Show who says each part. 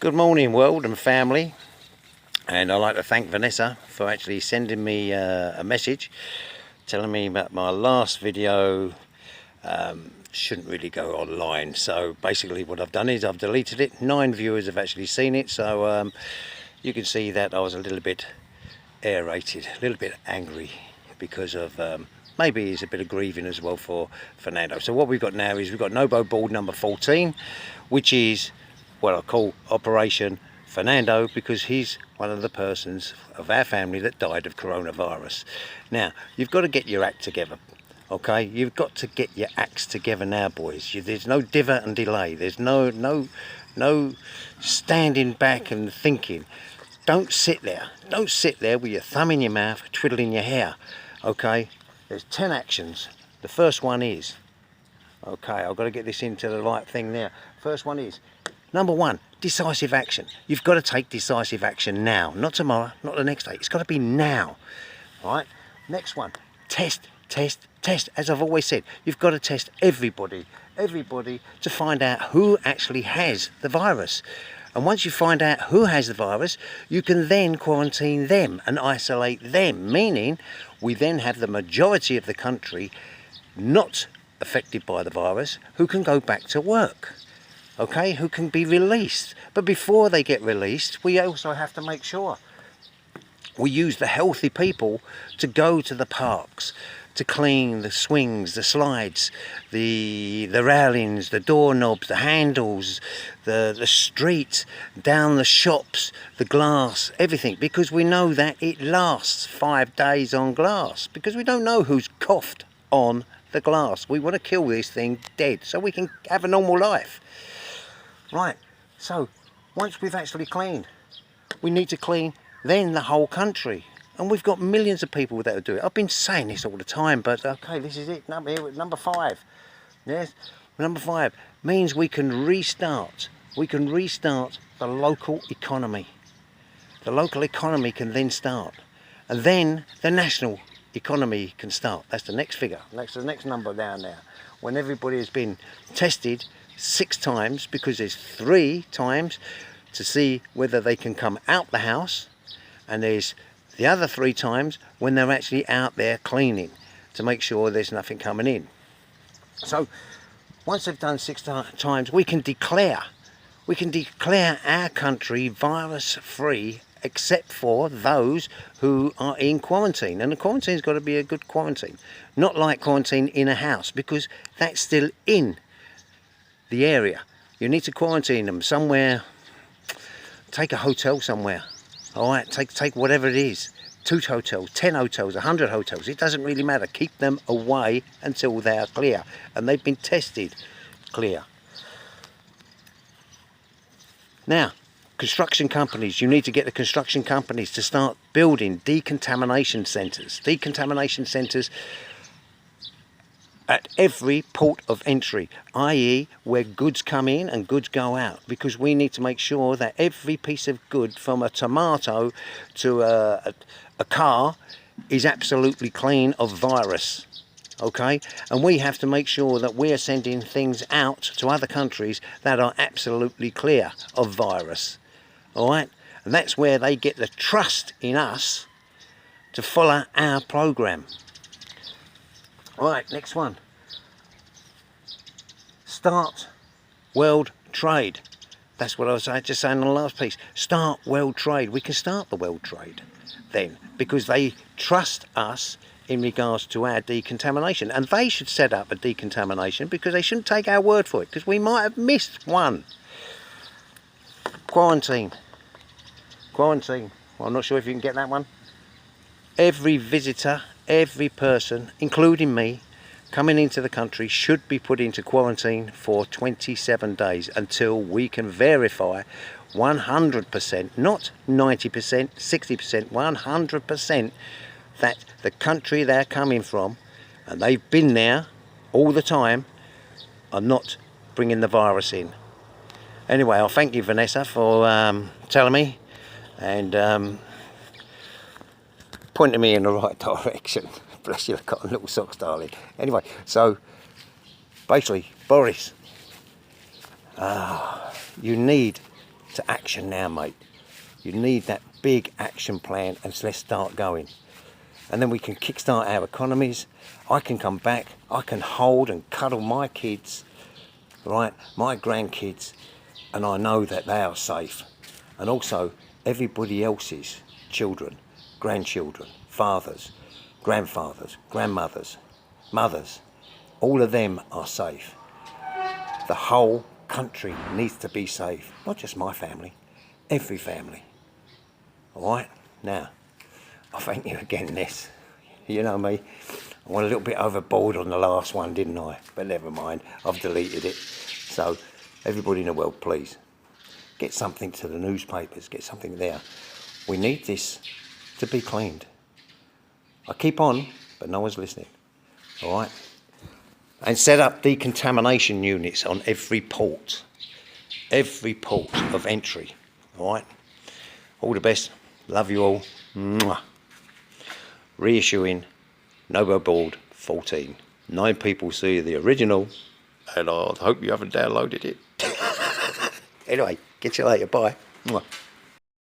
Speaker 1: Good morning, world and family, and I'd like to thank Vanessa for actually sending me a message telling me that my last video shouldn't really go online. So basically what I've done is I've deleted it. 9 viewers have actually seen it, so you can see that I was a little bit aerated, a little bit angry because of maybe it's a bit of grieving as well for Fernando. So what we've got now is we've got Nobo board number 14, which is what I call Operation Fernando, because he's one of the persons of our family that died of coronavirus. Now, you've got to get your act together, okay? You've got to get your acts together now, boys. There's no divot and delay. There's no standing back and thinking. Don't sit there. Don't sit there with your thumb in your mouth, twiddling your hair, okay? There's 10 actions. The first one is, okay, I've got to get this into the right thing there. First one is, number 1, decisive action. You've got to take decisive action now, not tomorrow, not the next day. It's got to be now, right? Next one, test. As I've always said, you've got to test everybody to find out who actually has the virus. And once you find out who has the virus, you can then quarantine them and isolate them, meaning we then have the majority of the country not affected by the virus who can go back to work. Okay, who can be released. But before they get released, we also have to make sure we use the healthy people to go to the parks, to clean the swings, the slides, the railings, the doorknobs, the handles, the street, down the shops, the glass, everything, because we know that it lasts 5 days on glass, because we don't know who's coughed on the glass. We want to kill this thing dead so we can have a normal life. Right, so once we've actually cleaned, we need to clean then the whole country. And we've got millions of people that will do it. I've been saying this all the time, but okay, this is it. Number 5. Yes, number 5 means we can restart. We can restart the local economy. The local economy can then start. And then the national economy can start. That's the next figure. That's the next number down there. When everybody has been tested 6 times, because there's 3 times to see whether they can come out the house, and there's the other 3 times when they're actually out there cleaning to make sure there's nothing coming in. So once they've done 6 times, we can declare our country virus free, except for those who are in quarantine. And the quarantine's got to be a good quarantine, not like quarantine in a house, because that's still in the area. You need to quarantine them somewhere. Take a hotel somewhere. All right, take whatever it is. 2 hotels, 10 hotels, 100 hotels. It doesn't really matter. Keep them away until they are clear and they've been tested clear. Now, construction companies. You need to get the construction companies to start building decontamination centres. Decontamination centres at every port of entry, i.e. where goods come in and goods go out, because we need to make sure that every piece of good, from a tomato to a car, is absolutely clean of virus, okay? And we have to make sure that we're sending things out to other countries that are absolutely clear of virus, all right? And that's where they get the trust in us to follow our program. Right, next one. Start world trade. That's what I was just saying on the last piece. Start world trade. We can start the world trade then, because they trust us in regards to our decontamination. And they should set up a decontamination, because they shouldn't take our word for it, because we might have missed one. Quarantine. Quarantine. Well, I'm not sure if you can get that one. Every visitor, every person, including me, coming into the country should be put into quarantine for 27 days until we can verify 100%, not 90%, 60%, 100% that the country they're coming from, and they've been there all the time, are not bringing the virus in. Anyway, I'll thank you, Vanessa, for telling me and pointing me in the right direction. Bless you, cotton little socks, darling. Anyway, so basically, Boris, you need to action now, mate. You need that big action plan, and so let's start going. And then we can kickstart our economies. I can come back, I can hold and cuddle my kids, right, my grandkids, and I know that they are safe. And also everybody else's children, grandchildren, fathers, grandfathers, grandmothers, mothers, all of them are safe. The whole country needs to be safe, not just my family, every family. All right, now, I thank you again, Ness. You know me, I went a little bit overboard on the last one, didn't I? But never mind, I've deleted it. So, everybody in the world, please, get something to the newspapers, get something there. We need this to be cleaned. I keep on, but no one's listening. All right? And set up decontamination units on every port of entry. All right? All the best. Love you all. Mwah. Reissuing Nobo Board 14. 9 people see the original, and I hope you haven't downloaded it. Anyway, catch you later. Bye. Mwah.